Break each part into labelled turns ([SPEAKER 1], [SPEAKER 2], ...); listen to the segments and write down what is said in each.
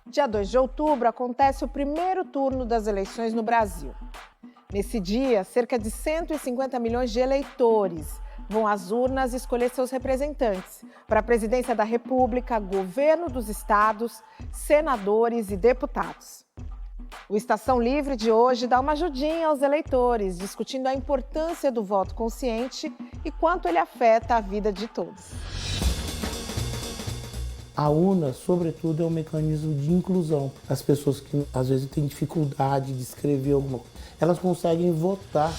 [SPEAKER 1] Dia 2 de outubro acontece o primeiro turno das eleições no Brasil. Nesse dia, cerca de 150 milhões de eleitores vão às urnas escolher seus representantes para a presidência da República, governo dos estados, senadores e deputados. O Estação Livre de hoje dá uma ajudinha aos eleitores, discutindo a importância do voto consciente e quanto ele afeta a vida de todos.
[SPEAKER 2] A urna, sobretudo, é um mecanismo de inclusão. As pessoas que às vezes têm dificuldade de escrever alguma coisa, elas conseguem votar.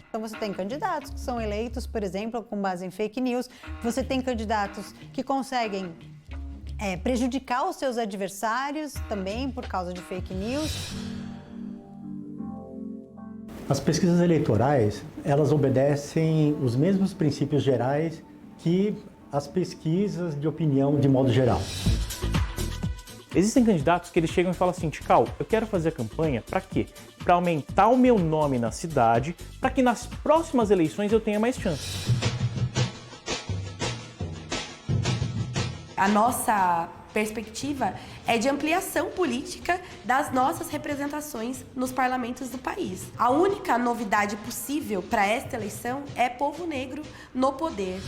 [SPEAKER 3] Então você tem candidatos que são eleitos, por exemplo, com base em fake news. Você tem candidatos que conseguem prejudicar os seus adversários também por causa de fake news.
[SPEAKER 4] As pesquisas eleitorais, elas obedecem os mesmos princípios gerais que as pesquisas de opinião de modo geral.
[SPEAKER 5] Existem candidatos que eles chegam e falam assim: Tikal, eu quero fazer a campanha para quê? Para aumentar o meu nome na cidade, para que nas próximas eleições eu tenha mais chance.
[SPEAKER 6] A nossa perspectiva é de ampliação política das nossas representações nos parlamentos do país. A única novidade possível para esta eleição é povo negro no poder.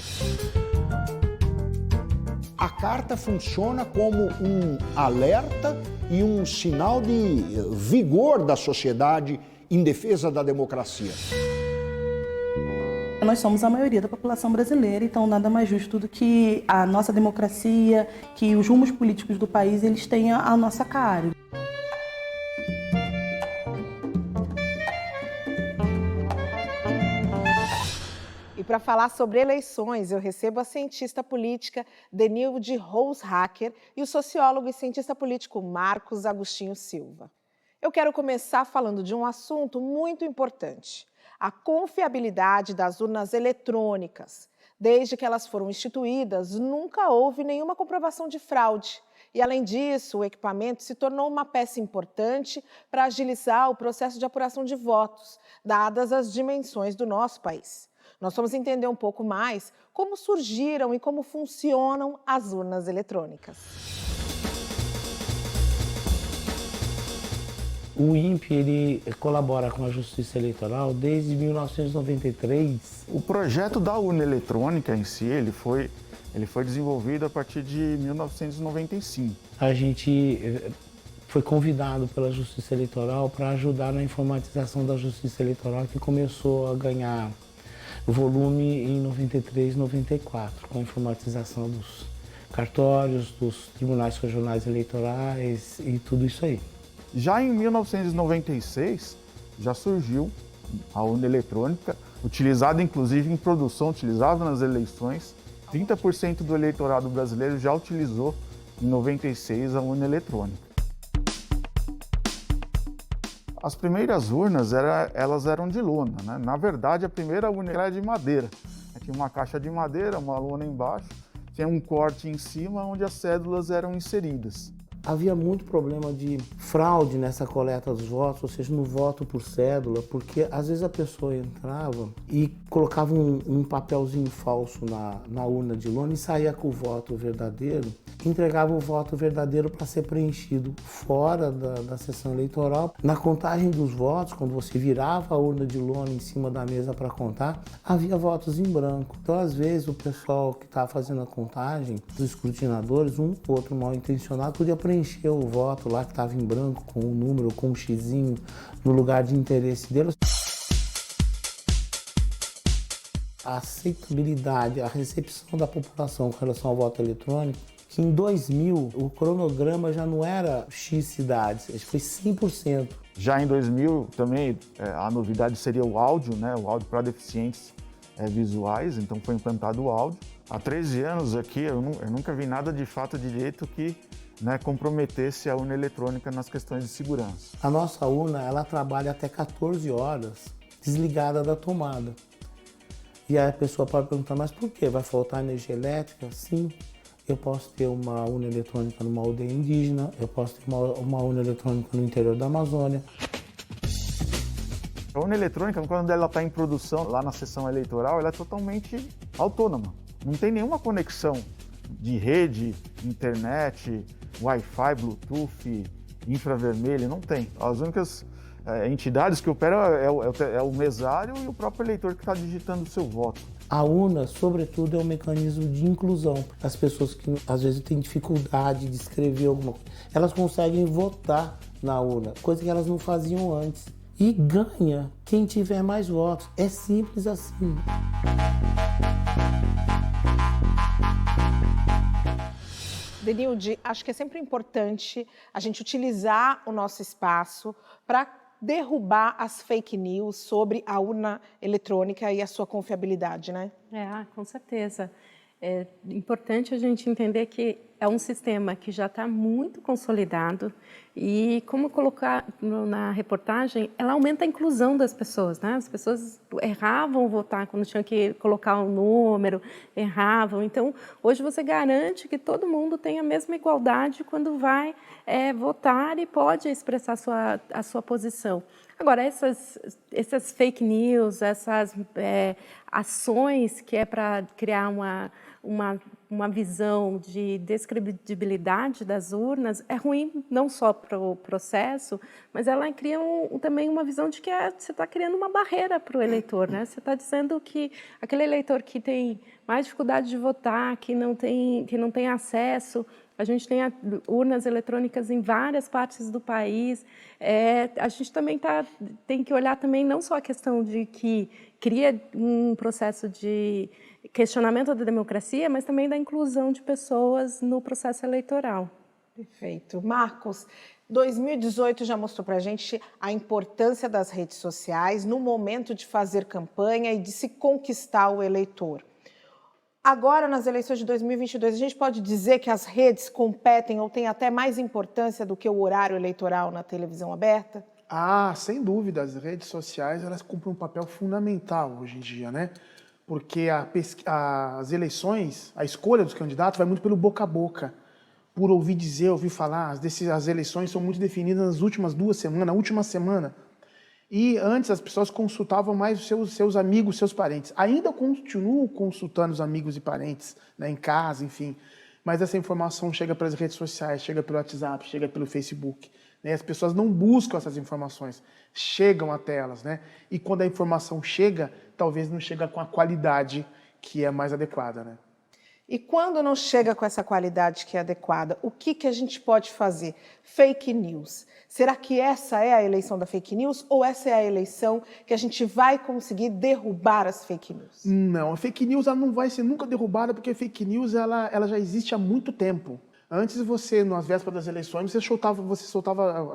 [SPEAKER 7] A carta funciona como um alerta e um sinal de vigor da sociedade em defesa da democracia.
[SPEAKER 8] Nós somos a maioria da população brasileira, então nada mais justo do que a nossa democracia, que os rumos políticos do país eles tenham a nossa cara.
[SPEAKER 1] E para falar sobre eleições, eu recebo a cientista política Denilde Roushacker e o sociólogo e cientista político Marcos Agostinho Silva. Eu quero começar falando de um assunto muito importante: a confiabilidade das urnas eletrônicas. Desde que elas foram instituídas, nunca houve nenhuma comprovação de fraude. E, além disso, o equipamento se tornou uma peça importante para agilizar o processo de apuração de votos, dadas as dimensões do nosso país. Nós vamos entender um pouco mais como surgiram e como funcionam as urnas eletrônicas.
[SPEAKER 2] O INPE ele colabora com a Justiça Eleitoral desde 1993.
[SPEAKER 9] O projeto da urna eletrônica em si, ele foi desenvolvido a partir de 1995.
[SPEAKER 2] A gente foi convidado pela Justiça Eleitoral para ajudar na informatização da Justiça Eleitoral, que começou a ganhar volume em 93, 94, com a informatização dos cartórios, dos tribunais regionais eleitorais e tudo isso aí.
[SPEAKER 9] Já em 1996, já surgiu a urna eletrônica, utilizada inclusive em produção, utilizada nas eleições. 30% do eleitorado brasileiro já utilizou em 96 a urna eletrônica. As primeiras urnas elas eram de lona, né? Na verdade, a primeira urna era de madeira. Tinha uma caixa de madeira, uma lona embaixo, tinha um corte em cima onde as cédulas eram inseridas.
[SPEAKER 2] Havia muito problema de fraude nessa coleta dos votos, ou seja, no voto por cédula, porque às vezes a pessoa entrava e colocava um papelzinho falso na urna de lona e saía com o voto verdadeiro, entregava o voto verdadeiro para ser preenchido fora da sessão eleitoral. Na contagem dos votos, quando você virava a urna de lona em cima da mesa para contar, havia votos em branco. Então, às vezes, o pessoal que estava fazendo a contagem, os escrutinadores, um ou outro mal intencionado, podia preencher o voto lá que estava em branco com um número, com um xizinho no lugar de interesse deles. A aceitabilidade, a recepção da população com relação ao voto eletrônico, que em 2000 o cronograma já não era X cidades, acho que foi 100%.
[SPEAKER 9] Já em 2000 também a novidade seria o áudio, né? O áudio para deficientes visuais, então foi implantado o áudio. Há 13 anos aqui eu nunca vi nada de fato direito que comprometesse a urna eletrônica nas questões de segurança.
[SPEAKER 2] A nossa urna, ela trabalha até 14 horas desligada da tomada. E aí a pessoa pode perguntar, mas por quê? Vai faltar energia elétrica? Sim, eu posso ter uma urna eletrônica numa aldeia indígena, eu posso ter uma urna eletrônica no interior da Amazônia.
[SPEAKER 9] A urna eletrônica, quando ela está em produção lá na sessão eleitoral, ela é totalmente autônoma. Não tem nenhuma conexão de rede, internet, Wi-Fi, Bluetooth, infravermelho, não tem. As únicas entidades que operam é o mesário e o próprio eleitor que está digitando o seu voto.
[SPEAKER 2] A urna, sobretudo, é um mecanismo de inclusão. As pessoas que às vezes têm dificuldade de escrever alguma coisa, elas conseguem votar na urna, coisa que elas não faziam antes. E ganha quem tiver mais votos. É simples assim.
[SPEAKER 1] Denilde, acho que é sempre importante a gente utilizar o nosso espaço para derrubar as fake news sobre a urna eletrônica e a sua confiabilidade, né?
[SPEAKER 10] Com certeza. É importante a gente entender que é um sistema que já está muito consolidado e, como colocar na reportagem, ela aumenta a inclusão das pessoas, né? As pessoas erravam votar quando tinham que colocar um número, erravam. Então, hoje você garante que todo mundo tem a mesma igualdade quando vai votar e pode expressar a sua posição. Agora, essas fake news, essas ações que é para criar uma visão de descredibilidade das urnas, é ruim não só para o processo, mas ela cria também uma visão de que você está criando uma barreira para o eleitor, né? Você está dizendo que aquele eleitor que tem mais dificuldade de votar, que não tem acesso. A gente tem urnas eletrônicas em várias partes do país. A gente também tem que olhar também não só a questão de que cria um processo de questionamento da democracia, mas também da inclusão de pessoas no processo eleitoral.
[SPEAKER 1] Perfeito. Marcos, 2018 já mostrou para a gente a importância das redes sociais no momento de fazer campanha e de se conquistar o eleitor. Agora, nas eleições de 2022, a gente pode dizer que as redes competem ou têm até mais importância do que o horário eleitoral na televisão aberta?
[SPEAKER 11] Sem dúvida. As redes sociais, elas cumprem um papel fundamental hoje em dia, né? Porque as eleições, a escolha dos candidatos vai muito pelo boca a boca. Por ouvir dizer, ouvir falar, as eleições são muito definidas nas últimas 2 semanas, na última semana. E antes as pessoas consultavam mais os seus amigos, seus parentes. Ainda continuam consultando os amigos e parentes, né, em casa, enfim. Mas essa informação chega pelas redes sociais, chega pelo WhatsApp, chega pelo Facebook. Né? As pessoas não buscam essas informações, chegam até elas. Né? E quando a informação chega, talvez não chega com a qualidade que é mais adequada. Né?
[SPEAKER 1] E quando não chega com essa qualidade que é adequada, o que a gente pode fazer? Fake news. Será que essa é a eleição da fake news ou essa é a eleição que a gente vai conseguir derrubar as fake news? Não, a fake news ela não vai ser nunca derrubada porque a fake news ela já existe há muito tempo. Antes você, nas vésperas das eleições,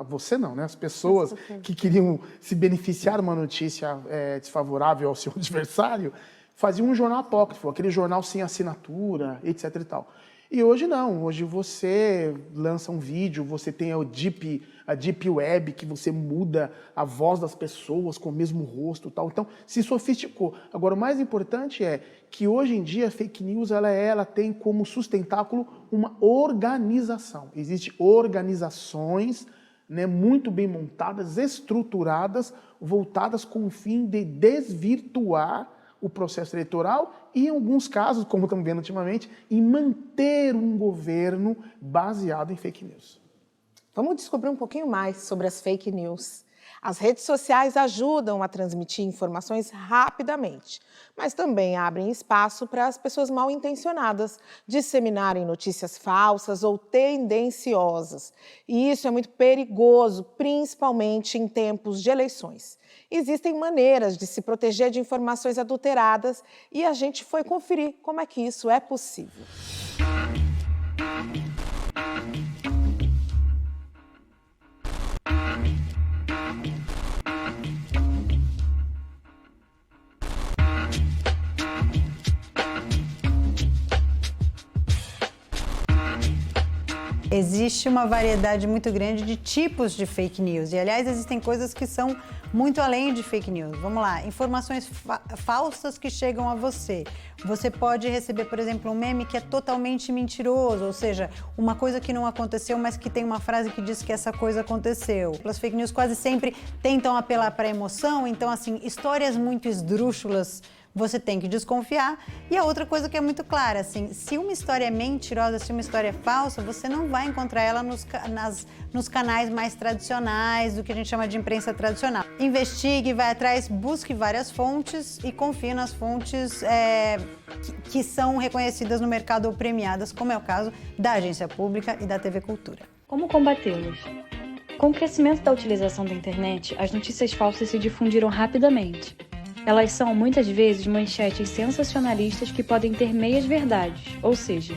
[SPEAKER 1] você não, né? As pessoas que queriam se beneficiar de uma notícia desfavorável ao seu adversário, faziam um jornal apócrifo, aquele jornal sem assinatura, etc e tal. E hoje não, hoje você lança um vídeo, você tem a Deep Web, que você muda a voz das pessoas com o mesmo rosto e tal. Então, se sofisticou. Agora, o mais importante é que hoje em dia a fake news ela tem como sustentáculo uma organização. Existem organizações, né, muito bem montadas, estruturadas, voltadas com o fim de desvirtuar o processo eleitoral e, em alguns casos, como estamos vendo ultimamente, em manter um governo baseado em fake news. Vamos descobrir um pouquinho mais sobre as fake news. As redes sociais ajudam a transmitir informações rapidamente, mas também abrem espaço para as pessoas mal intencionadas disseminarem notícias falsas ou tendenciosas. E isso é muito perigoso, principalmente em tempos de eleições. Existem maneiras de se proteger de informações adulteradas e a gente foi conferir como é que isso é possível.
[SPEAKER 3] Existe uma variedade muito grande de tipos de fake news. E, aliás, existem coisas que são muito além de fake news. Vamos lá, informações falsas que chegam a você. Você pode receber, por exemplo, um meme que é totalmente mentiroso, ou seja, uma coisa que não aconteceu, mas que tem uma frase que diz que essa coisa aconteceu. As fake news quase sempre tentam apelar para a emoção, então, assim, histórias muito esdrúxulas, você tem que desconfiar. E a outra coisa que é muito clara, assim, se uma história é mentirosa, se uma história é falsa, você não vai encontrar ela nos canais mais tradicionais, do que a gente chama de imprensa tradicional. Investigue, vai atrás, busque várias fontes e confie nas fontes que são reconhecidas no mercado ou premiadas, como é o caso da Agência Pública e da TV Cultura.
[SPEAKER 12] Como combatê-los? Com o crescimento da utilização da internet, as notícias falsas se difundiram rapidamente. Elas são, muitas vezes, manchetes sensacionalistas que podem ter meias verdades, ou seja,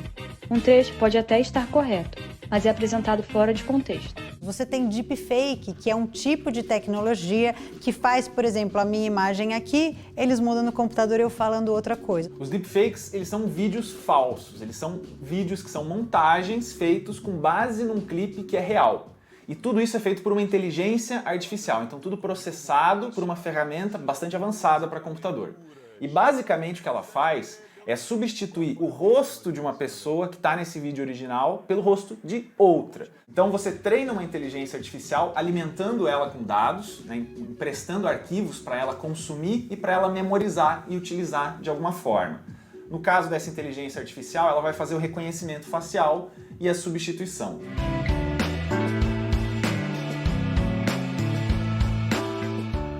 [SPEAKER 12] um trecho pode até estar correto, mas é apresentado fora de contexto.
[SPEAKER 3] Você tem deepfake, que é um tipo de tecnologia que faz, por exemplo, a minha imagem aqui, eles mudam no computador eu falando outra coisa.
[SPEAKER 13] Os deepfakes, eles são vídeos falsos, eles são vídeos que são montagens feitos com base num clipe que é real. E tudo isso é feito por uma inteligência artificial, então tudo processado por uma ferramenta bastante avançada para computador. E basicamente o que ela faz é substituir o rosto de uma pessoa que está nesse vídeo original pelo rosto de outra. Então você treina uma inteligência artificial alimentando ela com dados, né, emprestando arquivos para ela consumir e para ela memorizar e utilizar de alguma forma. No caso dessa inteligência artificial, ela vai fazer o reconhecimento facial e a substituição.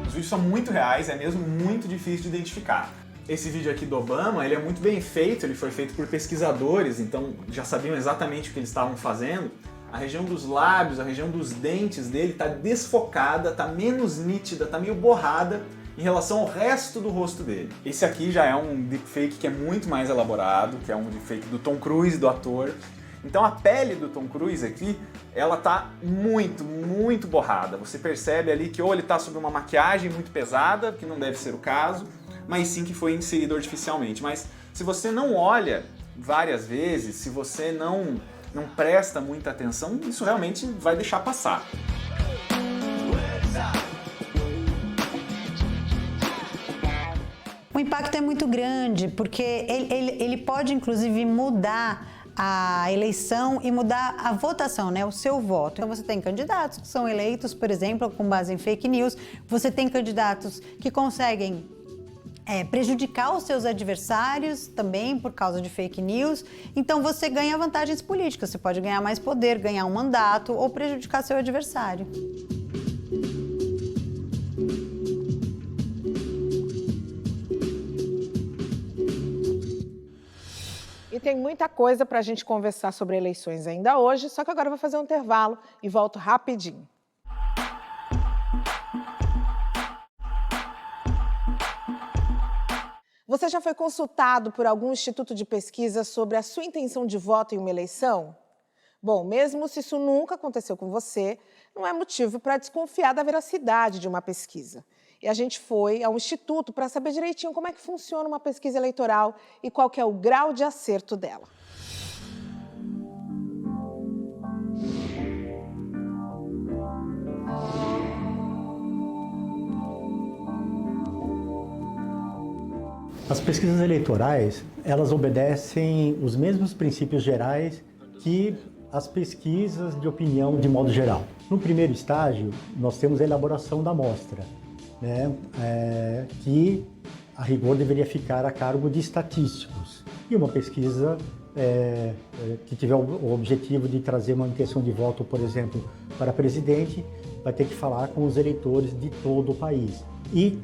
[SPEAKER 13] Os vídeos são muito reais, é mesmo muito difícil de identificar. Esse vídeo aqui do Obama, ele é muito bem feito, ele foi feito por pesquisadores, então já sabiam exatamente o que eles estavam fazendo. A região dos lábios, a região dos dentes dele está desfocada, está menos nítida, está meio borrada em relação ao resto do rosto dele. Esse aqui já é um deepfake que é muito mais elaborado, que é um deepfake do Tom Cruise, do ator. Então a pele do Tom Cruise aqui, ela tá muito borrada. Você percebe ali que ou ele tá sob uma maquiagem muito pesada, que não deve ser o caso, mas sim que foi inserido artificialmente. Mas se você não olha várias vezes, se você não presta muita atenção, isso realmente vai deixar passar.
[SPEAKER 3] O impacto é muito grande, porque ele pode, inclusive, mudar a eleição e mudar a votação, né? O seu voto. Então você tem candidatos que são eleitos, por exemplo, com base em fake news. Você tem candidatos que conseguem prejudicar os seus adversários também por causa de fake news. Então você ganha vantagens políticas. Você pode ganhar mais poder, ganhar um mandato ou prejudicar seu adversário.
[SPEAKER 1] E tem muita coisa para a gente conversar sobre eleições ainda hoje, só que agora eu vou fazer um intervalo e volto rapidinho. Você já foi consultado por algum instituto de pesquisa sobre a sua intenção de voto em uma eleição? Bom, mesmo se isso nunca aconteceu com você, não é motivo para desconfiar da veracidade de uma pesquisa. E a gente foi ao instituto para saber direitinho como é que funciona uma pesquisa eleitoral e qual que é o grau de acerto dela.
[SPEAKER 4] As pesquisas eleitorais, elas obedecem os mesmos princípios gerais que as pesquisas de opinião de modo geral. No primeiro estágio, nós temos a elaboração da amostra, né, que a rigor deveria ficar a cargo de estatísticos. E uma pesquisa que tiver o objetivo de trazer uma intenção de voto, por exemplo, para presidente, vai ter que falar com os eleitores de todo o país. E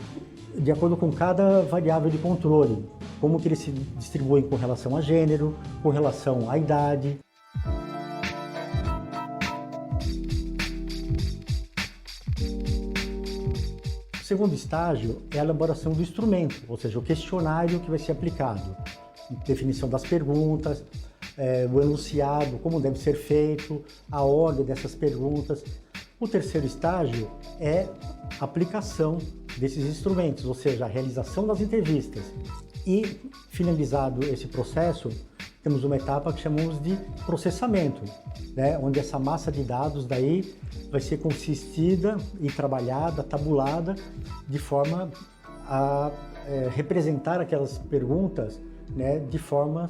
[SPEAKER 4] de acordo com cada variável de controle, como que eles se distribuem com relação a gênero, com relação à idade. O segundo estágio é a elaboração do instrumento, ou seja, o questionário que vai ser aplicado. Definição das perguntas, o enunciado, como deve ser feito, a ordem dessas perguntas. O terceiro estágio é a aplicação desses instrumentos, ou seja, a realização das entrevistas. E, finalizado esse processo, temos uma etapa que chamamos de processamento, né, onde essa massa de dados daí vai ser consistida e trabalhada, tabulada, de forma a representar aquelas perguntas, né, de forma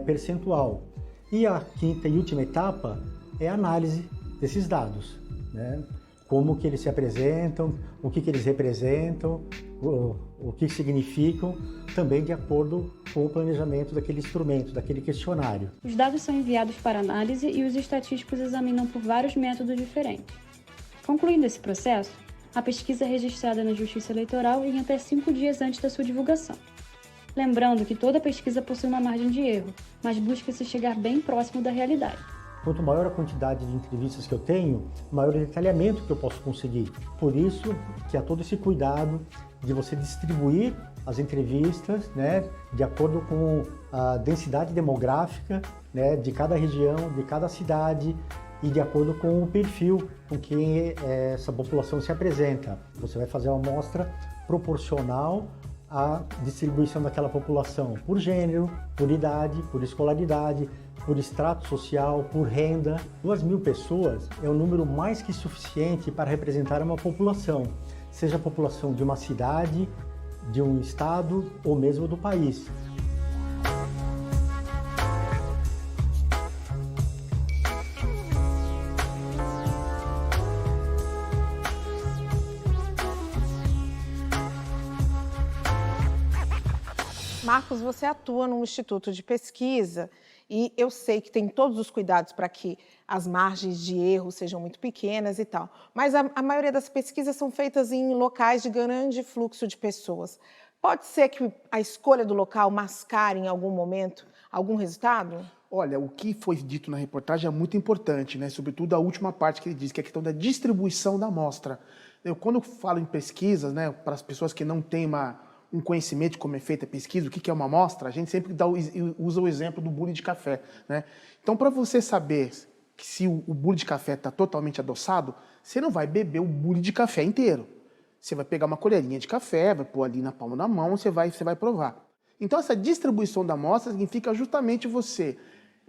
[SPEAKER 4] percentual. E a quinta e última etapa é a análise desses dados, né, como que eles se apresentam, o que eles representam, o que significam, também de acordo com o planejamento daquele instrumento, daquele questionário.
[SPEAKER 12] Os dados são enviados para análise e os estatísticos examinam por vários métodos diferentes. Concluindo esse processo, a pesquisa é registrada na Justiça Eleitoral em até 5 dias antes da sua divulgação. Lembrando que toda pesquisa possui uma margem de erro, mas busca-se chegar bem próximo da realidade.
[SPEAKER 4] Quanto maior a quantidade de entrevistas que eu tenho, maior o detalhamento que eu posso conseguir. Por isso que há todo esse cuidado de você distribuir as entrevistas, né, de acordo com a densidade demográfica, né, de cada região, de cada cidade e de acordo com o perfil com que essa população se apresenta. Você vai fazer uma amostra proporcional à distribuição daquela população por gênero, por idade, por escolaridade, por extrato social, por renda. 2.000 pessoas é um número mais que suficiente para representar uma população, seja a população de uma cidade, de um estado ou mesmo do país.
[SPEAKER 1] Marcos, você atua num instituto de pesquisa e eu sei que tem todos os cuidados para que as margens de erro sejam muito pequenas e tal, mas a maioria das pesquisas são feitas em locais de grande fluxo de pessoas. Pode ser que a escolha do local mascare em algum momento algum resultado?
[SPEAKER 11] Olha, o que foi dito na reportagem é muito importante, né? Sobretudo a última parte que ele diz, que é a questão da distribuição da amostra. Quando eu falo em pesquisas, né, para as pessoas que não têm um conhecimento de como é feita a pesquisa, o que é uma amostra, a gente sempre usa o exemplo do bule de café, né? Então, para você saber que se o bule de café está totalmente adoçado, você não vai beber o bule de café inteiro. Você vai pegar uma colherinha de café, vai pôr ali na palma da mão, você vai provar. Então, essa distribuição da amostra significa justamente você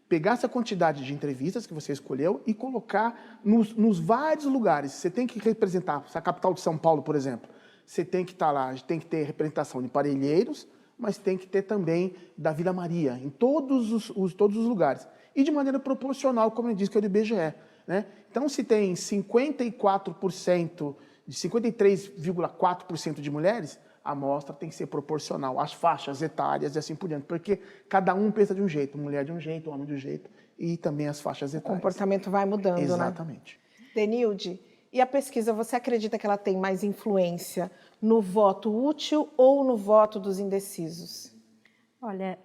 [SPEAKER 11] pegar essa quantidade de entrevistas que você escolheu e colocar nos vários lugares. Você tem que representar, a capital de São Paulo, por exemplo, você tem que estar lá, tem que ter representação de Parelheiros, mas tem que ter também da Vila Maria, em todos os lugares. E de maneira proporcional, como ele diz que é do IBGE, né? Então, se tem 53,4% de mulheres, a amostra tem que ser proporcional às faixas etárias e assim por diante, porque cada um pensa de um jeito, mulher de um jeito, homem de um jeito, e também as faixas etárias.
[SPEAKER 1] O comportamento vai mudando,
[SPEAKER 11] Exatamente.
[SPEAKER 1] Né? Denilde, e a pesquisa, você acredita que ela tem mais influência no voto útil ou no voto dos indecisos?
[SPEAKER 10] Olha,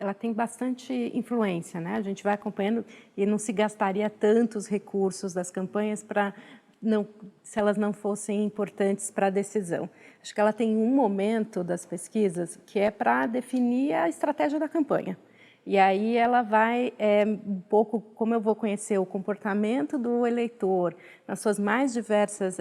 [SPEAKER 10] ela tem bastante influência, né? A gente vai acompanhando e não se gastaria tantos recursos das campanhas se elas não fossem importantes para a decisão. Acho que ela tem um momento das pesquisas que é para definir a estratégia da campanha. E aí ela vai, um pouco, como eu vou conhecer o comportamento do eleitor, nas suas mais diversas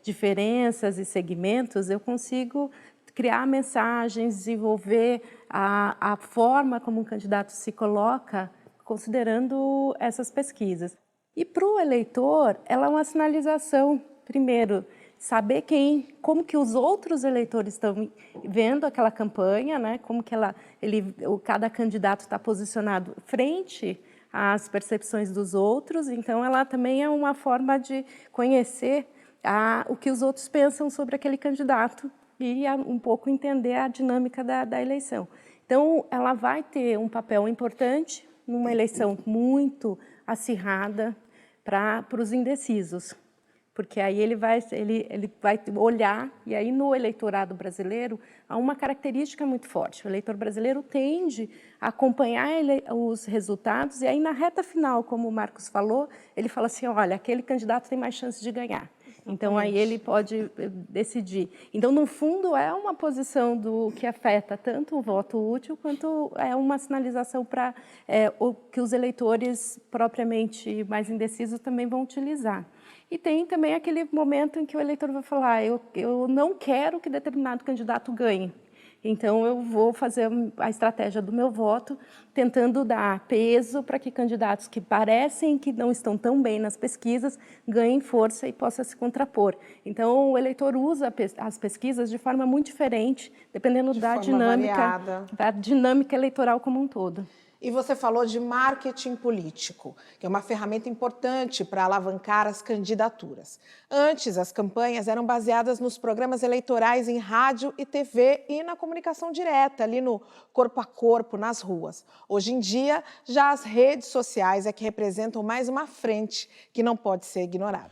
[SPEAKER 10] diferenças e segmentos, eu consigo criar mensagens, desenvolver a forma como um candidato se coloca, considerando essas pesquisas. E para o eleitor, ela é uma sinalização, primeiro, saber como que os outros eleitores estão vendo aquela campanha, né? Como que cada candidato está posicionado frente às percepções dos outros. Então, ela também é uma forma de conhecer o que os outros pensam sobre aquele candidato e um pouco entender a dinâmica da eleição. Então, ela vai ter um papel importante numa eleição muito acirrada para os indecisos. Porque aí ele vai olhar, e aí no eleitorado brasileiro há uma característica muito forte. O eleitor brasileiro tende a acompanhar os resultados, e aí na reta final, como o Marcos falou, ele fala assim, olha, aquele candidato tem mais chance de ganhar. Então aí ele pode decidir. Então, no fundo, é uma posição que afeta tanto o voto útil, quanto é uma sinalização para o que os eleitores propriamente mais indecisos também vão utilizar. E tem também aquele momento em que o eleitor vai falar, eu não quero que determinado candidato ganhe. Então, eu vou fazer a estratégia do meu voto, tentando dar peso para que candidatos que parecem que não estão tão bem nas pesquisas ganhem força e possam se contrapor. Então, o eleitor usa as pesquisas de forma muito diferente, dependendo da dinâmica eleitoral como um todo.
[SPEAKER 1] E você falou de marketing político, que é uma ferramenta importante para alavancar as candidaturas. Antes, as campanhas eram baseadas nos programas eleitorais em rádio e TV e na comunicação direta, ali no corpo a corpo, nas ruas. Hoje em dia, já as redes sociais é que representam mais uma frente que não pode ser ignorada.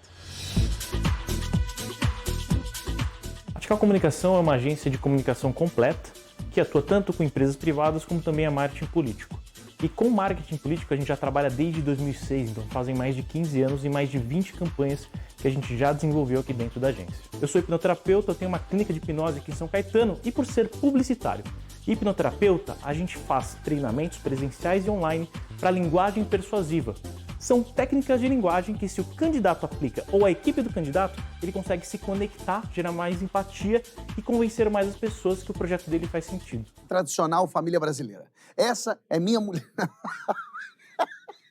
[SPEAKER 5] A Tical Comunicação é uma agência de comunicação completa que atua tanto com empresas privadas como também a marketing político. E com marketing político a gente já trabalha desde 2006, então fazem mais de 15 anos e mais de 20 campanhas que a gente já desenvolveu aqui dentro da agência. Eu sou hipnoterapeuta, eu tenho uma clínica de hipnose aqui em São Caetano e por ser publicitário e hipnoterapeuta, a gente faz treinamentos presenciais e online para linguagem persuasiva. São técnicas de linguagem que se o candidato aplica ou a equipe do candidato, ele consegue se conectar, gerar mais empatia e convencer mais as pessoas que o projeto dele faz sentido.
[SPEAKER 14] Tradicional família brasileira. Essa é minha mulher.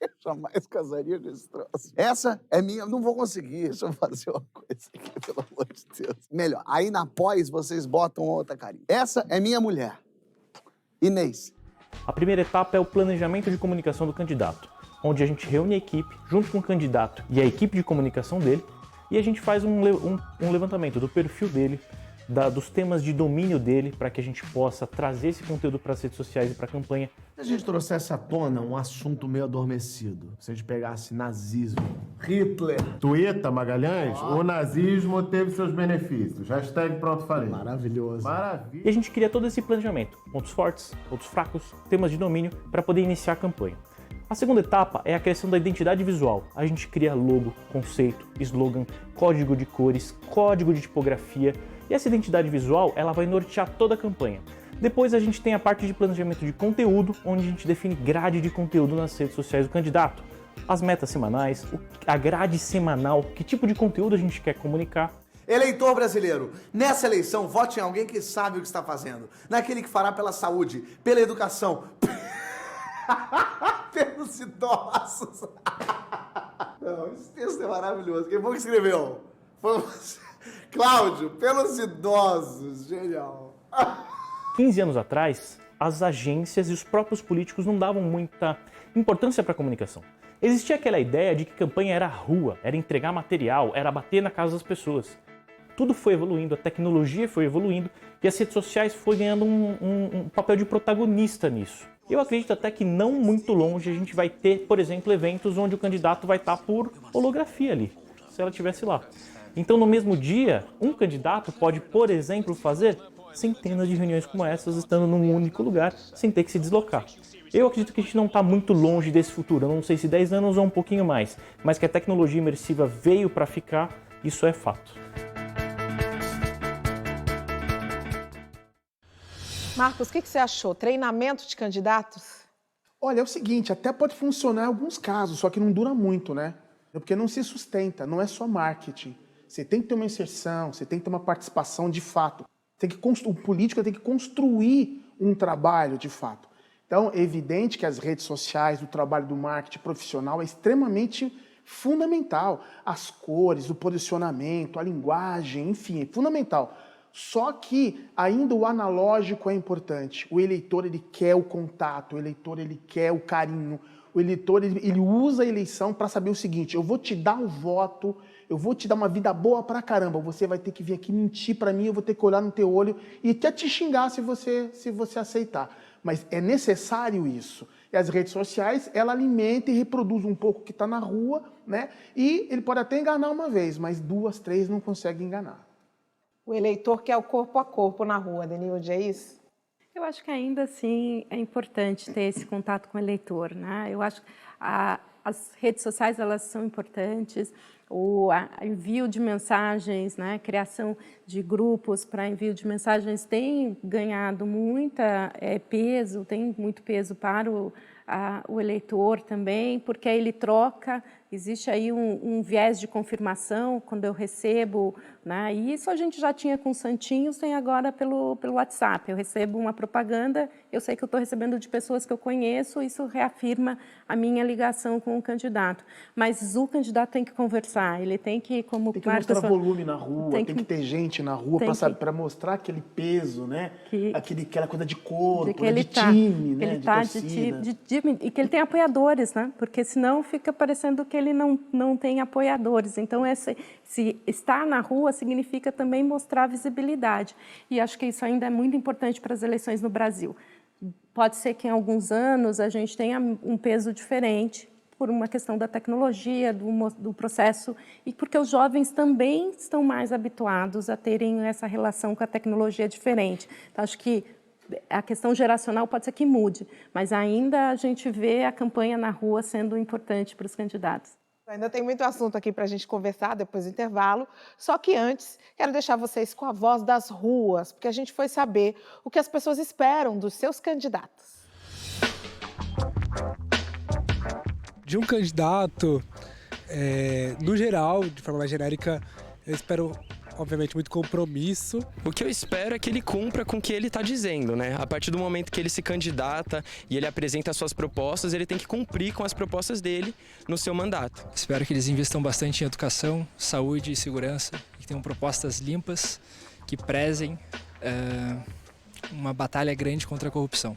[SPEAKER 14] Eu jamais casaria com esse troço. Essa é minha... Não vou conseguir. Deixa eu fazer uma coisa aqui, pelo amor de Deus. Melhor. Aí na pós vocês botam outra carinha. Essa é minha mulher. Inês.
[SPEAKER 5] A primeira etapa é o planejamento de comunicação do candidato, onde a gente reúne a equipe junto com o candidato e a equipe de comunicação dele e a gente faz um levantamento do perfil dele, dos temas de domínio dele, para que a gente possa trazer esse conteúdo para as redes sociais e para a campanha.
[SPEAKER 15] Se a gente trouxesse à tona um assunto meio adormecido, se a gente pegasse nazismo, Hitler, Tueta Magalhães, o nazismo teve seus benefícios. Hashtag pronto falei. Maravilhoso. Maravilha.
[SPEAKER 5] E a gente cria todo esse planejamento, pontos fortes, pontos fracos, temas de domínio, para poder iniciar a campanha. A segunda etapa é a criação da identidade visual. A gente cria logo, conceito, slogan, código de cores, código de tipografia. E essa identidade visual, ela vai nortear toda a campanha. Depois a gente tem a parte de planejamento de conteúdo, onde a gente define grade de conteúdo nas redes sociais do candidato. As metas semanais, a grade semanal, que tipo de conteúdo a gente quer comunicar.
[SPEAKER 14] Eleitor brasileiro, nessa eleição, vote em alguém que sabe o que está fazendo. Naquele que fará pela saúde, pela educação, pelos idosos. Não, esse texto é maravilhoso. Quem foi que escreveu? Foi você. Cláudio, pelos idosos. Genial.
[SPEAKER 5] 15 anos atrás, as agências e os próprios políticos não davam muita importância para a comunicação. Existia aquela ideia de que campanha era rua, era entregar material, era bater na casa das pessoas. Tudo foi evoluindo, a tecnologia foi evoluindo e as redes sociais foram ganhando um papel de protagonista nisso. Eu acredito até que não muito longe a gente vai ter, por exemplo, eventos onde o candidato vai estar por holografia ali, se ela estivesse lá. Então, no mesmo dia, um candidato pode, por exemplo, fazer centenas de reuniões como essas, estando num único lugar, sem ter que se deslocar. Eu acredito que a gente não está muito longe desse futuro, eu não sei se 10 anos ou um pouquinho mais, mas que a tecnologia imersiva veio para ficar, isso é fato.
[SPEAKER 1] Marcos, o que você achou? Treinamento de candidatos?
[SPEAKER 11] Olha, é o seguinte, até pode funcionar em alguns casos, só que não dura muito, né? Porque não se sustenta, não é só marketing. Você tem que ter uma inserção, você tem que ter uma participação de fato. O político tem que construir um trabalho de fato. Então, é evidente que as redes sociais, o trabalho do marketing profissional é extremamente fundamental. As cores, o posicionamento, a linguagem, enfim, é fundamental. Só que ainda o analógico é importante. O eleitor, ele quer o contato, o eleitor, ele quer o carinho. O eleitor, ele usa a eleição para saber o seguinte: eu vou te dar um voto, eu vou te dar uma vida boa pra caramba, você vai ter que vir aqui mentir para mim, eu vou ter que olhar no teu olho e até te xingar se você aceitar. Mas é necessário isso. E as redes sociais, ela alimenta e reproduz um pouco o que está na rua, né? E ele pode até enganar uma vez, mas 2, 3 não consegue enganar.
[SPEAKER 1] O eleitor quer o corpo a corpo na rua, Denilde, é isso?
[SPEAKER 10] Eu acho que ainda assim é importante ter esse contato com o eleitor, né? Eu acho que as redes sociais, elas são importantes, o envio de mensagens, né? Criação de grupos para envio de mensagens tem ganhado peso, tem muito peso para o eleitor também, porque aí ele troca, existe aí um viés de confirmação quando eu recebo, né? E isso a gente já tinha com os santinhos, tem agora pelo WhatsApp. Eu recebo uma propaganda eu sei que eu estou recebendo de pessoas que eu conheço, isso reafirma a minha ligação com o candidato. Mas o candidato tem que conversar, ele tem que, como
[SPEAKER 11] tem que mostrar volume na rua, tem que ter gente na rua para mostrar aquele peso, né? Aquela coisa de corpo,
[SPEAKER 10] que ele
[SPEAKER 11] de time, né?
[SPEAKER 10] E que ele tem apoiadores, né? Porque senão fica parecendo que ele não tem apoiadores. Então, se estar na rua significa também mostrar visibilidade. E acho que isso ainda é muito importante para as eleições no Brasil. Pode ser que em alguns anos a gente tenha um peso diferente por uma questão da tecnologia, do processo, e porque os jovens também estão mais habituados a terem essa relação com a tecnologia diferente. Então, acho que a questão geracional pode ser que mude, mas ainda a gente vê a campanha na rua sendo importante para os candidatos.
[SPEAKER 1] Ainda tem muito assunto aqui para a gente conversar depois do intervalo, só que antes quero deixar vocês com a voz das ruas, porque a gente foi saber o que as pessoas esperam dos seus candidatos.
[SPEAKER 16] De um candidato, no geral, de forma mais genérica, eu espero, obviamente, muito compromisso.
[SPEAKER 17] O que eu espero é que ele cumpra com o que ele está dizendo, né? A partir do momento que ele se candidata e ele apresenta as suas propostas, ele tem que cumprir com as propostas dele no seu mandato.
[SPEAKER 18] Espero que eles investam bastante em educação, saúde e segurança, que tenham propostas limpas, que prezem uma batalha grande contra a corrupção.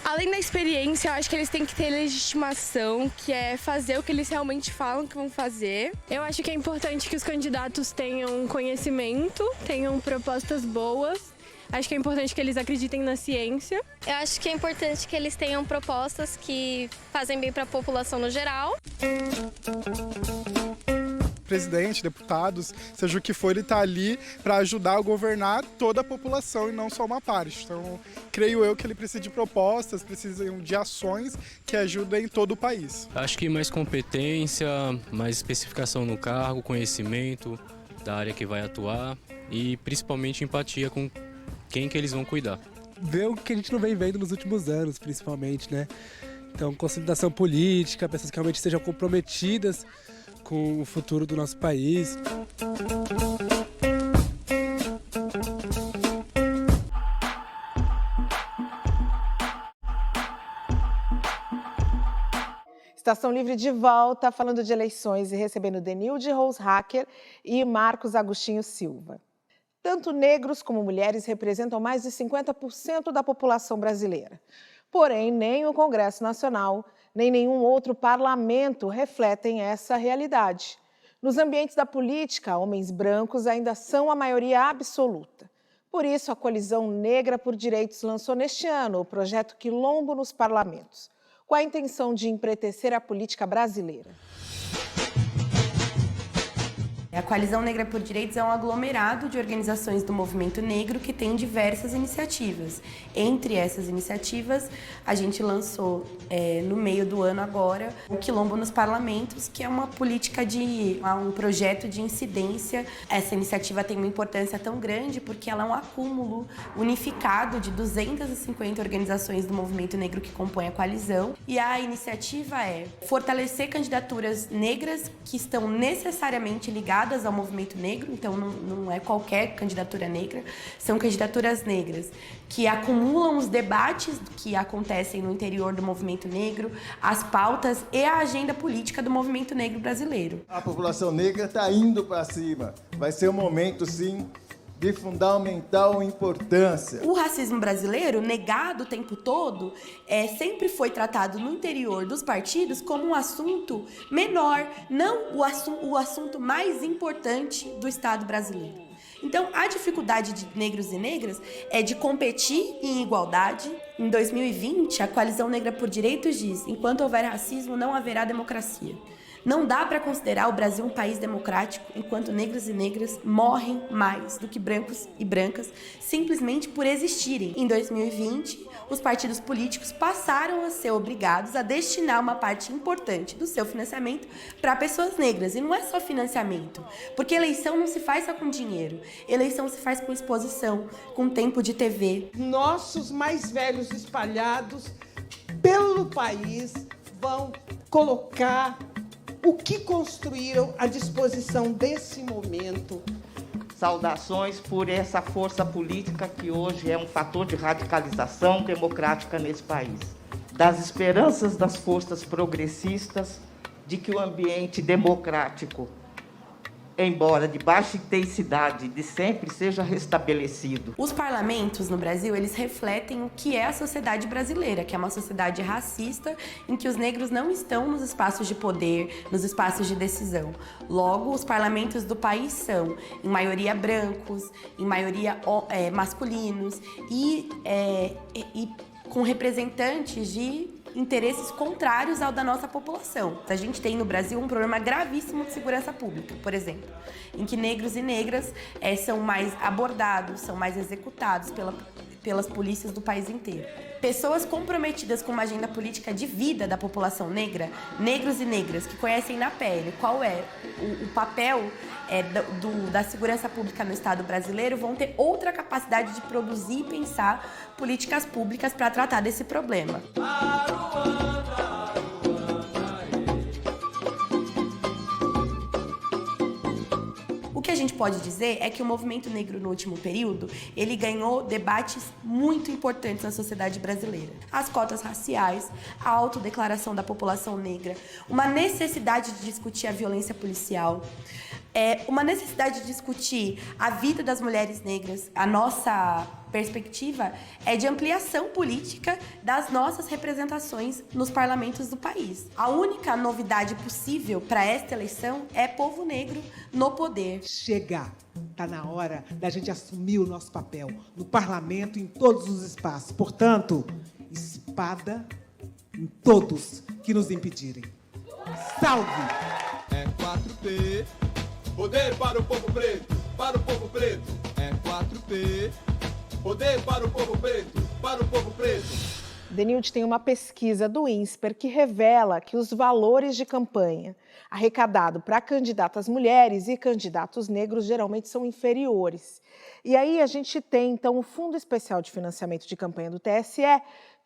[SPEAKER 19] Além da experiência, eu acho que eles têm que ter legitimação, que é fazer o que eles realmente falam que vão fazer.
[SPEAKER 20] Eu acho que é importante que os candidatos tenham conhecimento, tenham propostas boas. Acho que é importante que eles acreditem na ciência.
[SPEAKER 21] Eu acho que é importante que eles tenham propostas que fazem bem para a população no geral.
[SPEAKER 22] Presidente, deputados, seja o que for, ele está ali para ajudar a governar toda a população e não só uma parte. Então, creio eu que ele precisa de propostas, precisa de ações que ajudem todo o país.
[SPEAKER 23] Acho que mais competência, mais especificação no cargo, conhecimento da área que vai atuar e principalmente empatia com quem que eles vão cuidar.
[SPEAKER 16] Ver o que a gente não vem vendo nos últimos anos, principalmente, né? Então, consolidação política, pessoas que realmente estejam comprometidas com o futuro do nosso país.
[SPEAKER 1] Estação Livre de volta, falando de eleições e recebendo Denilde Roushacker e Marcos Agostinho Silva. Tanto negros como mulheres representam mais de 50% da população brasileira. Porém, nem o Congresso Nacional, nem nenhum outro parlamento refletem essa realidade. Nos ambientes da política, homens brancos ainda são a maioria absoluta. Por isso, a Coalizão Negra por Direitos lançou neste ano o projeto Quilombo nos Parlamentos, com a intenção de empretecer a política brasileira.
[SPEAKER 6] A Coalizão Negra por Direitos é um aglomerado de organizações do movimento negro que tem diversas iniciativas. Entre essas iniciativas, a gente lançou no meio do ano agora o Quilombo nos Parlamentos, que é uma política um projeto de incidência. Essa iniciativa tem uma importância tão grande porque ela é um acúmulo unificado de 250 organizações do movimento negro que compõem a coalizão. E a iniciativa é fortalecer candidaturas negras que estão necessariamente ligadas ao movimento negro, então não é qualquer candidatura negra, são candidaturas negras que acumulam os debates que acontecem no interior do movimento negro, as pautas e a agenda política do movimento negro brasileiro.
[SPEAKER 24] A população negra está indo para cima, vai ser um momento, sim, de fundamental importância.
[SPEAKER 6] O racismo brasileiro, negado o tempo todo, sempre foi tratado no interior dos partidos como um assunto menor, não o assunto mais importante do Estado brasileiro. Então, a dificuldade de negros e negras é de competir em igualdade. Em 2020, a Coalizão Negra por Direitos diz: enquanto houver racismo, não haverá democracia. Não dá para considerar o Brasil um país democrático enquanto negros e negras morrem mais do que brancos e brancas simplesmente por existirem. Em 2020, os partidos políticos passaram a ser obrigados a destinar uma parte importante do seu financiamento para pessoas negras. E não é só financiamento, porque eleição não se faz só com dinheiro. Eleição se faz com exposição, com tempo de TV.
[SPEAKER 25] Nossos mais velhos espalhados pelo país vão colocar o que construíram à disposição desse momento,
[SPEAKER 2] Saudações por essa força política que hoje é um fator de radicalização democrática nesse país. Das esperanças das forças progressistas de que o ambiente democrático, embora de baixa intensidade de sempre, seja restabelecido.
[SPEAKER 6] Os parlamentos no Brasil, eles refletem o que é a sociedade brasileira, que é uma sociedade racista em que os negros não estão nos espaços de poder, nos espaços de decisão. Logo, os parlamentos do país são, em maioria, brancos, em maioria masculinos e com representantes de interesses contrários ao da nossa população. A gente tem no Brasil um problema gravíssimo de segurança pública, por exemplo, em que negros e negras são mais abordados, são mais executados pelas polícias do país inteiro. Pessoas comprometidas com uma agenda política de vida da população negra, negros e negras que conhecem na pele qual é o papel da segurança pública no Estado brasileiro, vão ter outra capacidade de produzir e pensar políticas públicas para tratar desse problema. O que a gente pode dizer é que o movimento negro no último período, ele ganhou debates muito importantes na sociedade brasileira. As cotas raciais, a autodeclaração da população negra, uma necessidade de discutir a violência policial, uma necessidade de discutir a vida das mulheres negras. A nossa perspectiva é de ampliação política das nossas representações nos parlamentos do país. A única novidade possível para esta eleição é povo negro no poder.
[SPEAKER 25] Chega! Está na hora da gente assumir o nosso papel no parlamento, em todos os espaços. Portanto, espada em todos que nos impedirem. Salve!
[SPEAKER 7] É 4P, poder para o povo preto, para o povo preto. É 4P, poder para o povo preto, para o povo preto.
[SPEAKER 1] Denilde, tem uma pesquisa do INSPER que revela que os valores de campanha arrecadado para candidatas mulheres e candidatos negros geralmente são inferiores. E aí a gente tem, então, o Fundo Especial de Financiamento de Campanha do TSE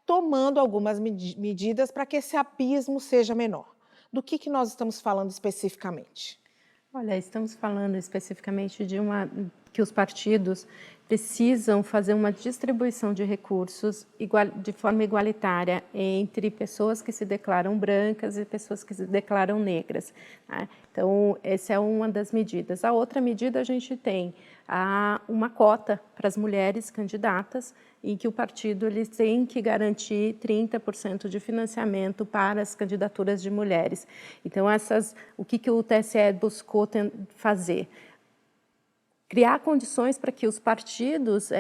[SPEAKER 1] tomando algumas medidas para que esse abismo seja menor. Do que nós estamos falando especificamente?
[SPEAKER 10] Olha, estamos falando especificamente que os partidos precisam fazer uma distribuição de recursos de forma igualitária entre pessoas que se declaram brancas e pessoas que se declaram negras. Tá? Então, essa é uma das medidas. A outra medida, a gente tem uma cota para as mulheres candidatas, em que o partido tem que garantir 30% de financiamento para as candidaturas de mulheres. Então, o que o TSE buscou fazer? Criar condições para que os partidos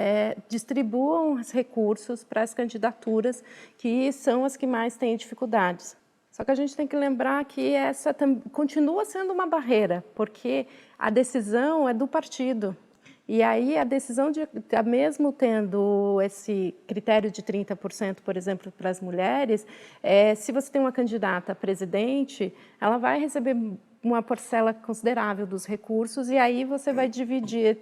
[SPEAKER 10] distribuam os recursos para as candidaturas que são as que mais têm dificuldades. Só que a gente tem que lembrar que essa continua sendo uma barreira, porque a decisão é do partido. E aí a decisão mesmo tendo esse critério de 30%, por exemplo, para as mulheres, se você tem uma candidata a presidente, ela vai receber uma parcela considerável dos recursos e aí você vai dividir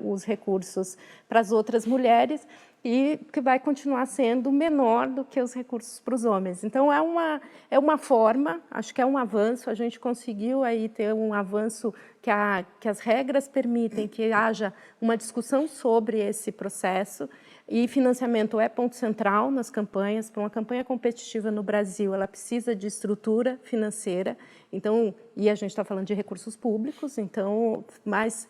[SPEAKER 10] os recursos para as outras mulheres e que vai continuar sendo menor do que os recursos para os homens. Então, é uma forma, acho que é um avanço, a gente conseguiu aí ter um avanço que as regras permitem que haja uma discussão sobre esse processo e financiamento é ponto central nas campanhas. Para uma campanha competitiva no Brasil, ela precisa de estrutura financeira, então, e a gente está falando de recursos públicos, então, mais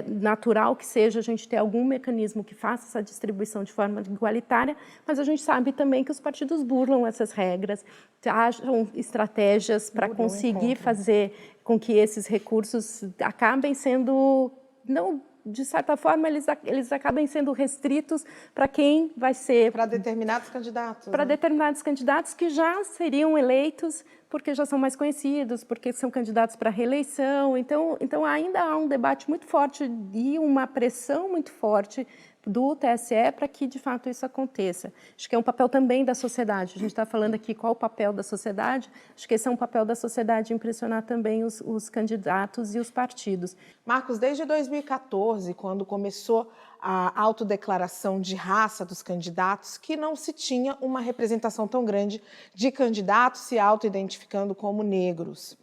[SPEAKER 10] natural que seja a gente ter algum mecanismo que faça essa distribuição de forma igualitária, mas a gente sabe também que os partidos burlam essas regras, acham estratégias para conseguir fazer com que esses recursos acabem sendo, não, de certa forma, eles acabem sendo restritos para quem vai ser...
[SPEAKER 1] Para determinados candidatos.
[SPEAKER 10] Para determinados candidatos que já seriam eleitos porque já são mais conhecidos, porque são candidatos para reeleição. Então, ainda há um debate muito forte e uma pressão muito forte do TSE para que, de fato, isso aconteça. Acho que é um papel também da sociedade. A gente está falando aqui qual o papel da sociedade. Acho que esse é um papel da sociedade impressionar também os candidatos e os partidos.
[SPEAKER 1] Marcos, desde 2014, quando começou a autodeclaração de raça dos candidatos, que não se tinha uma representação tão grande de candidatos se auto-identificando como negros.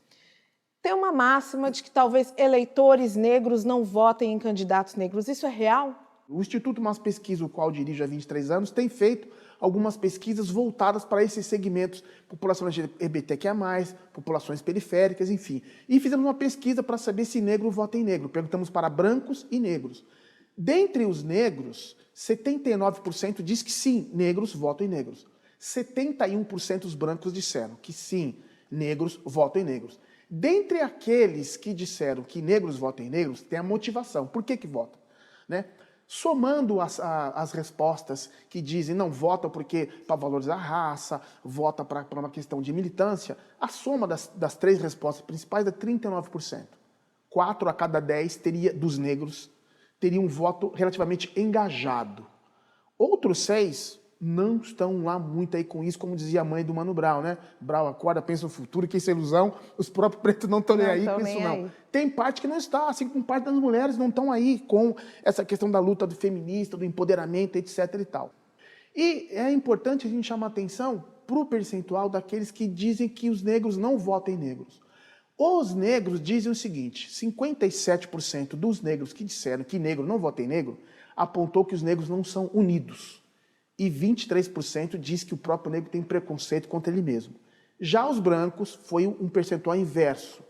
[SPEAKER 1] Tem uma máxima de que talvez eleitores negros não votem em candidatos negros. Isso é real?
[SPEAKER 11] O Instituto Mais Pesquisa, o qual dirijo há 23 anos, tem feito algumas pesquisas voltadas para esses segmentos, população LGBTQIA+, populações periféricas, enfim. E fizemos uma pesquisa para saber se negro vota em negro. Perguntamos para brancos e negros. Dentre os negros, 79% diz que sim, negros votam em negros. 71% dos brancos disseram que sim, negros votam em negros. Dentre aqueles que disseram que negros votam em negros, tem a motivação. Por que votam? Né? Somando as respostas que dizem não vota porque para valorizar a raça, vota para uma questão de militância, a soma das 3 respostas principais é 39%. 4 a cada 10 dos negros teriam um voto relativamente engajado. Outros 6 não estão lá muito aí com isso, como dizia a mãe do Mano Brown, né? Brown acorda, pensa no futuro, que isso é ilusão, os próprios pretos não estão nem aí com isso, não. Tem parte que não está, assim como parte das mulheres não estão aí com essa questão da luta do feminista, do empoderamento, etc. e tal. E é importante a gente chamar atenção para o percentual daqueles que dizem que os negros não votam em negros. Os negros dizem o seguinte, 57% dos negros que disseram que negro não vota em negro, apontou que os negros não são unidos. E 23% diz que o próprio negro tem preconceito contra ele mesmo. Já os brancos foi um percentual inverso.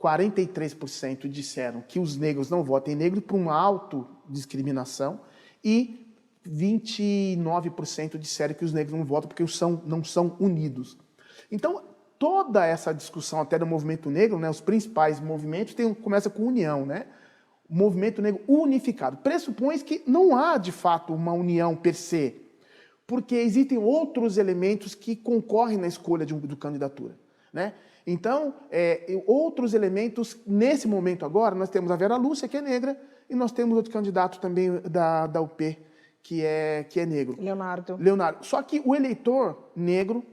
[SPEAKER 11] 43% disseram que os negros não votam em negro por uma autodiscriminação e 29% disseram que os negros não votam porque não são unidos. Então, toda essa discussão até do movimento negro, né, os principais movimentos, começa com união, né? O movimento negro unificado. Pressupõe que não há, de fato, uma união per se, porque existem outros elementos que concorrem na escolha de candidatura, né? Então, outros elementos, nesse momento agora, nós temos a Vera Lúcia, que é negra, e nós temos outro candidato também da UP, que é negro.
[SPEAKER 1] Leonardo.
[SPEAKER 11] Só que o eleitor negro,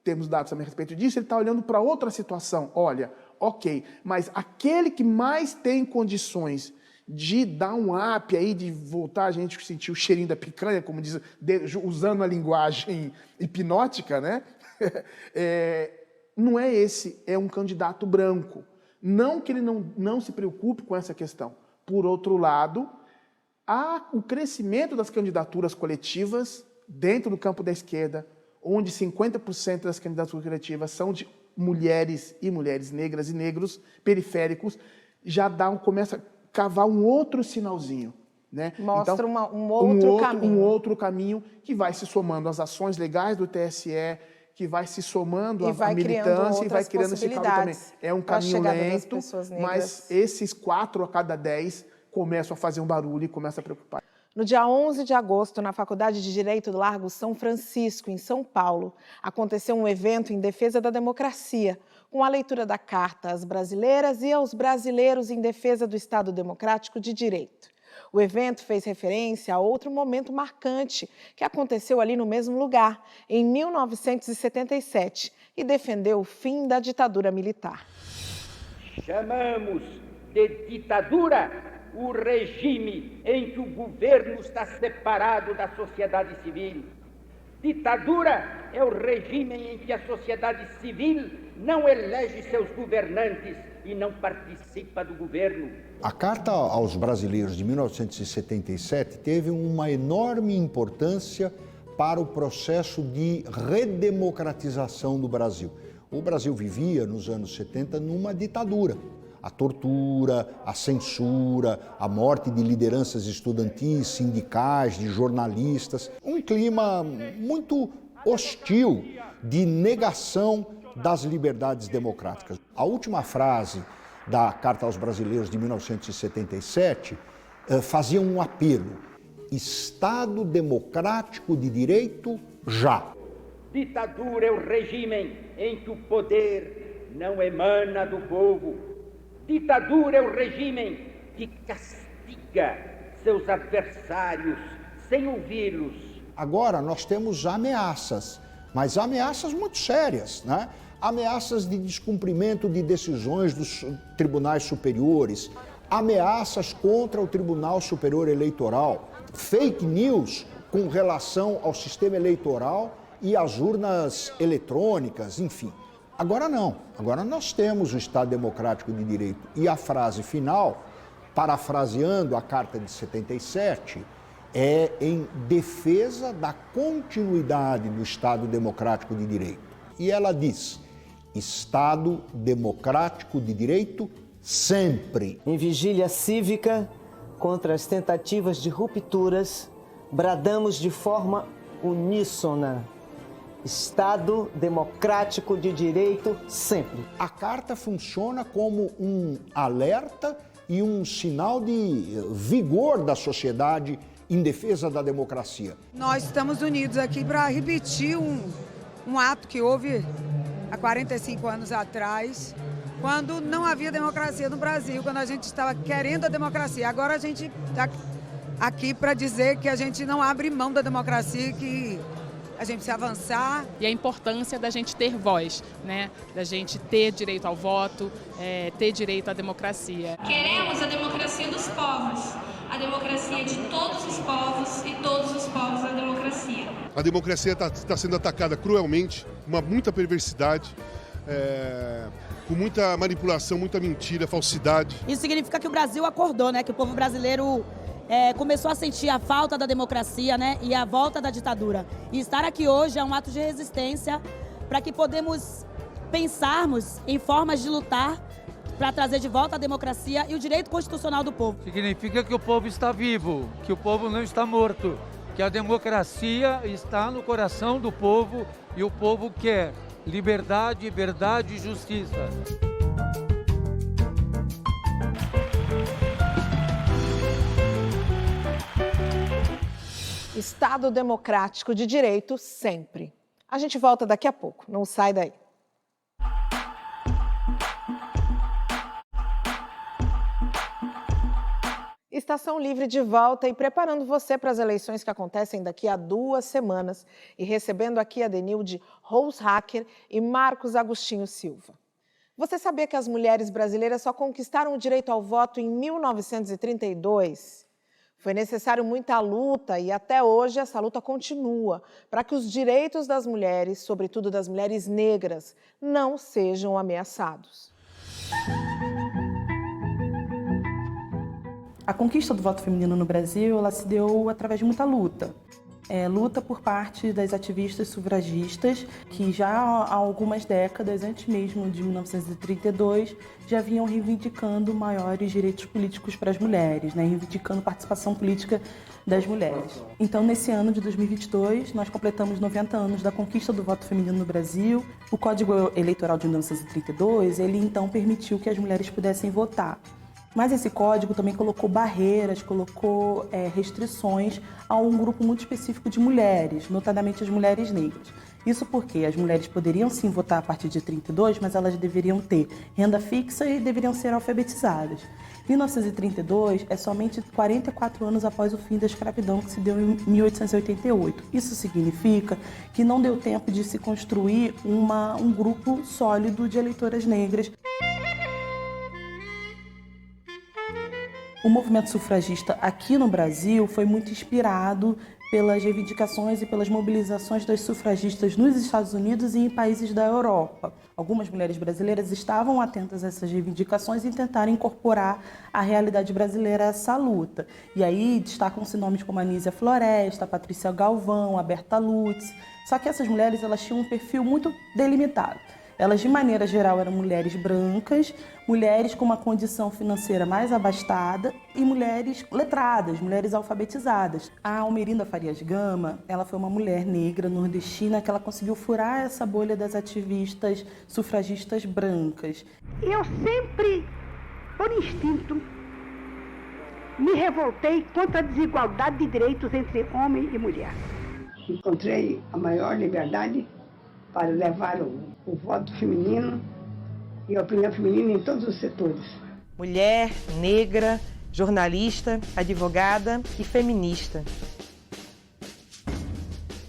[SPEAKER 11] temos dados também a respeito disso, ele está olhando para outra situação. Olha, ok, mas aquele que mais tem condições de dar um up aí, de voltar a gente sentir o cheirinho da picanha, como diz, usando a linguagem hipnótica, né? Não é esse, é um candidato branco. Não que ele não se preocupe com essa questão. Por outro lado, há o crescimento das candidaturas coletivas dentro do campo da esquerda, onde 50% das candidaturas coletivas são de mulheres e mulheres negras e negros periféricos, já começa a cavar um outro sinalzinho, né?
[SPEAKER 1] Mostra
[SPEAKER 11] então,
[SPEAKER 1] um outro caminho.
[SPEAKER 11] Um outro caminho que vai se somando às ações legais do TSE, que vai se somando à militância e vai criando esse caldo também. É um caminho lento, mas esses 4 a cada 10 começam a fazer um barulho e começam a preocupar.
[SPEAKER 1] No dia 11 de agosto, na Faculdade de Direito do Largo São Francisco, em São Paulo, aconteceu um evento em defesa da democracia, com a leitura da Carta às Brasileiras e aos Brasileiros em defesa do Estado Democrático de Direito. O evento fez referência a outro momento marcante que aconteceu ali no mesmo lugar, em 1977, e defendeu o fim da ditadura militar.
[SPEAKER 3] Chamamos de ditadura o regime em que o governo está separado da sociedade civil. Ditadura é o regime em que a sociedade civil não elege seus governantes e não participa do governo.
[SPEAKER 8] A Carta aos Brasileiros de 1977 teve uma enorme importância para o processo de redemocratização do Brasil. O Brasil vivia, nos anos 70, numa ditadura. A tortura, a censura, a morte de lideranças estudantis, sindicais, de jornalistas. Um clima muito hostil de negação das liberdades democráticas. A última frase da Carta aos Brasileiros de 1977 fazia um apelo: Estado democrático de direito já.
[SPEAKER 3] Ditadura é o regime em que o poder não emana do povo. Ditadura é o regime que castiga seus adversários sem ouvi-los.
[SPEAKER 8] Agora nós temos ameaças, mas ameaças muito sérias, né? Ameaças de descumprimento de decisões dos tribunais superiores, ameaças contra o Tribunal Superior Eleitoral, fake news com relação ao sistema eleitoral e às urnas eletrônicas, enfim. Agora não. Agora nós temos o Estado Democrático de Direito. E a frase final, parafraseando a Carta de 77, é em defesa da continuidade do Estado Democrático de Direito. E ela diz: Estado Democrático de Direito sempre.
[SPEAKER 4] Em vigília cívica contra as tentativas de rupturas, bradamos de forma uníssona: Estado Democrático de Direito sempre.
[SPEAKER 8] A Carta funciona como um alerta e um sinal de vigor da sociedade em defesa da democracia.
[SPEAKER 9] Nós estamos unidos aqui para repetir um ato que houve há 45 anos atrás, quando não havia democracia no Brasil, quando a gente estava querendo a democracia. Agora a gente está aqui para dizer que a gente não abre mão da democracia, que a gente precisa avançar.
[SPEAKER 12] E a importância da gente ter voz, né? Da gente ter direito ao voto, ter direito à democracia.
[SPEAKER 13] Queremos a democracia dos povos, a democracia de todos os povos e todos os povos na democracia.
[SPEAKER 15] A democracia está sendo atacada cruelmente, com muita perversidade, com muita manipulação, muita mentira, falsidade.
[SPEAKER 26] Isso significa que o Brasil acordou, né? Que o povo brasileiro começou a sentir a falta da democracia, né? E a volta da ditadura. E estar aqui hoje é um ato de resistência para que podemos pensarmos em formas de lutar para trazer de volta a democracia e o direito constitucional do povo.
[SPEAKER 27] Significa que o povo está vivo, que o povo não está morto, que a democracia está no coração do povo e o povo quer liberdade, verdade e justiça.
[SPEAKER 1] Estado Democrático de Direito sempre. A gente volta daqui a pouco, não sai daí. Estação Livre de volta e preparando você para as eleições que acontecem daqui a 2 semanas e recebendo aqui a Denilde Roushacker e Marcos Agostinho Silva. Você sabia que as mulheres brasileiras só conquistaram o direito ao voto em 1932? Foi necessário muita luta e até hoje essa luta continua para que os direitos das mulheres, sobretudo das mulheres negras, não sejam ameaçados.
[SPEAKER 28] A conquista do voto feminino no Brasil, ela se deu através de muita luta. Luta por parte das ativistas sufragistas, que já há algumas décadas, antes mesmo de 1932, já vinham reivindicando maiores direitos políticos para as mulheres, né? Reivindicando participação política das mulheres. Então, nesse ano de 2022, nós completamos 90 anos da conquista do voto feminino no Brasil. O Código Eleitoral de 1932, ele então permitiu que as mulheres pudessem votar. Mas esse código também colocou barreiras, colocou restrições a um grupo muito específico de mulheres, notadamente as mulheres negras. Isso porque as mulheres poderiam sim votar a partir de 32, mas elas deveriam ter renda fixa e deveriam ser alfabetizadas. 1932 é somente 44 anos após o fim da escravidão, que se deu em 1888. Isso significa que não deu tempo de se construir um grupo sólido de eleitoras negras. O movimento sufragista aqui no Brasil foi muito inspirado pelas reivindicações e pelas mobilizações das sufragistas nos Estados Unidos e em países da Europa. Algumas mulheres brasileiras estavam atentas a essas reivindicações e tentaram incorporar a realidade brasileira a essa luta. E aí destacam-se nomes como Anísia Floresta, Patrícia Galvão, a Berta Lutz. Só que essas mulheres elas tinham um perfil muito delimitado. Elas, de maneira geral, eram mulheres brancas, mulheres com uma condição financeira mais abastada e mulheres letradas, mulheres alfabetizadas. A Almerinda Farias Gama, ela foi uma mulher negra nordestina que ela conseguiu furar essa bolha das ativistas sufragistas brancas.
[SPEAKER 29] Eu sempre, por instinto, me revoltei contra a desigualdade de direitos entre homem e mulher. Encontrei a maior liberdade para levar o voto feminino e a opinião feminina em todos os setores.
[SPEAKER 30] Mulher, negra, jornalista, advogada e feminista.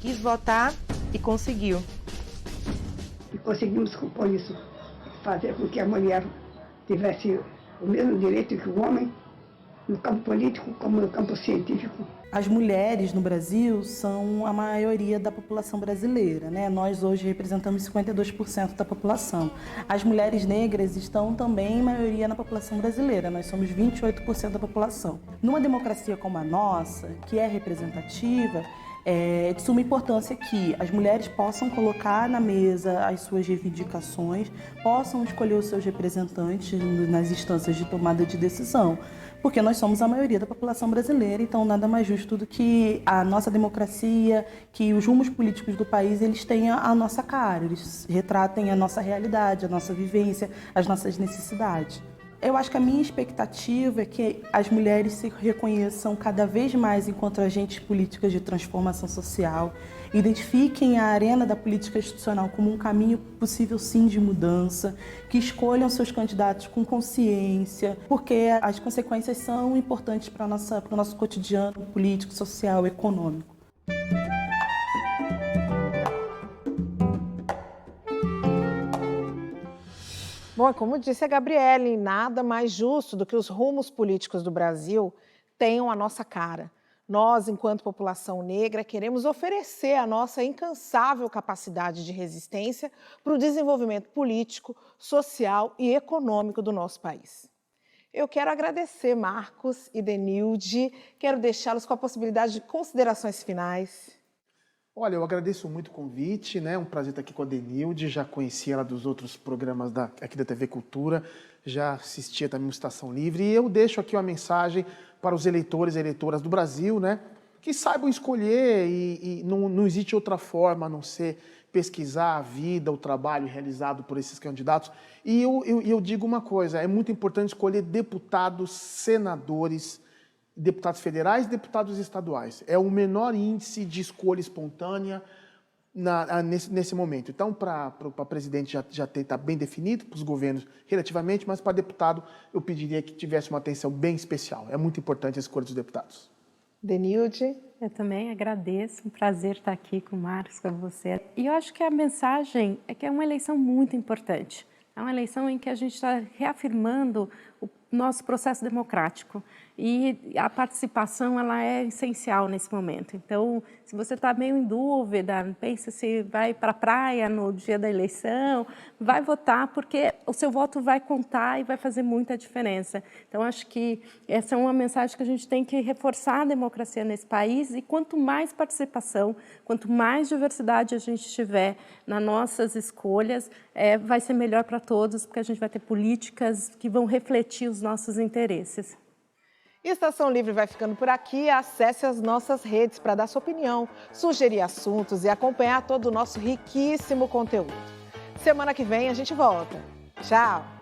[SPEAKER 30] Quis votar e conseguiu.
[SPEAKER 29] E conseguimos com isso fazer com que a mulher tivesse o mesmo direito que o homem no campo político como no campo científico.
[SPEAKER 28] As mulheres no Brasil são a maioria da população brasileira, né? Nós hoje representamos 52% da população. As mulheres negras estão também em maioria na população brasileira, nós somos 28% da população. Numa democracia como a nossa, que é representativa, é de suma importância que as mulheres possam colocar na mesa as suas reivindicações, possam escolher os seus representantes nas instâncias de tomada de decisão, porque nós somos a maioria da população brasileira, então nada mais justo do que a nossa democracia, que os rumos políticos do país eles tenham a nossa cara, eles retratem a nossa realidade, a nossa vivência, as nossas necessidades. Eu acho que a minha expectativa é que as mulheres se reconheçam cada vez mais enquanto agentes políticas de transformação social, identifiquem a arena da política institucional como um caminho possível sim de mudança, que escolham seus candidatos com consciência, porque as consequências são importantes para o nosso cotidiano político, social, econômico.
[SPEAKER 1] Bom, como disse a Gabriele, nada mais justo do que os rumos políticos do Brasil tenham a nossa cara. Nós, enquanto população negra, queremos oferecer a nossa incansável capacidade de resistência para o desenvolvimento político, social e econômico do nosso país. Eu quero agradecer Marcos e Denilde, quero deixá-los com a possibilidade de considerações finais.
[SPEAKER 11] Olha, eu agradeço muito o convite, né? Um prazer estar aqui com a Denilde, já conhecia ela dos outros programas aqui da TV Cultura, já assistia também o Estação Livre, e eu deixo aqui uma mensagem para os eleitores e eleitoras do Brasil, né? Que saibam escolher e não existe outra forma a não ser pesquisar a vida, o trabalho realizado por esses candidatos. E eu digo uma coisa, é muito importante escolher deputados, senadores, deputados federais e deputados estaduais. É o menor índice de escolha espontânea nesse momento. Então, para presidente já está bem definido, para os governos relativamente, mas para deputado eu pediria que tivesse uma atenção bem especial. É muito importante a escolha dos deputados.
[SPEAKER 1] Denilde?
[SPEAKER 10] Eu também agradeço, um prazer estar aqui com o Marcos, com você. E eu acho que a mensagem é que é uma eleição muito importante. É uma eleição em que a gente está reafirmando o nosso processo democrático e a participação ela é essencial nesse momento. Então, se você está meio em dúvida, pensa se vai para a praia no dia da eleição, vai votar porque o seu voto vai contar e vai fazer muita diferença. Então, acho que essa é uma mensagem que a gente tem que reforçar a democracia nesse país e quanto mais participação, quanto mais diversidade a gente tiver nas nossas escolhas, vai ser melhor para todos, porque a gente vai ter políticas que vão refletir os nossos interesses.
[SPEAKER 1] Estação Livre vai ficando por aqui. Acesse as nossas redes para dar sua opinião, sugerir assuntos e acompanhar todo o nosso riquíssimo conteúdo. Semana que vem a gente volta. Tchau!